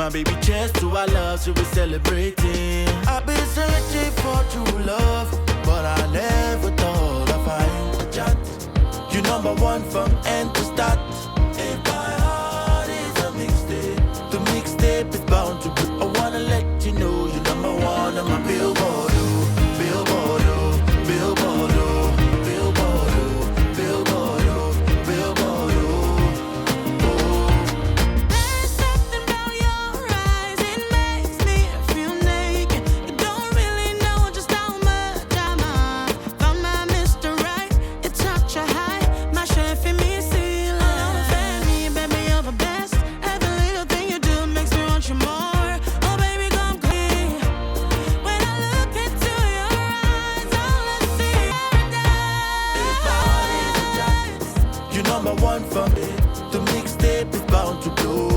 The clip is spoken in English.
my baby, cheers to our love, so we're celebrating. I've been searching for true love, but I never thought I'd find a chat. You number one from end to start. If my heart is a mixtape, the mixtape is bound to be. I wanna let you know you're number one on my billboard, oh, billboard, oh, billboard, oh, billboard, oh, billboard, oh, billboard, oh. There's something about your eyes, it makes me feel naked. You don't really know just how much I found my Mr. Right. It's such a high, my chef in me see love. Baby, baby, you're the best. Every little thing you do makes me want you more. Oh, baby, come clean. When I look into your eyes, all I see is paradise. You number one from it, the mixtape is bound to blow.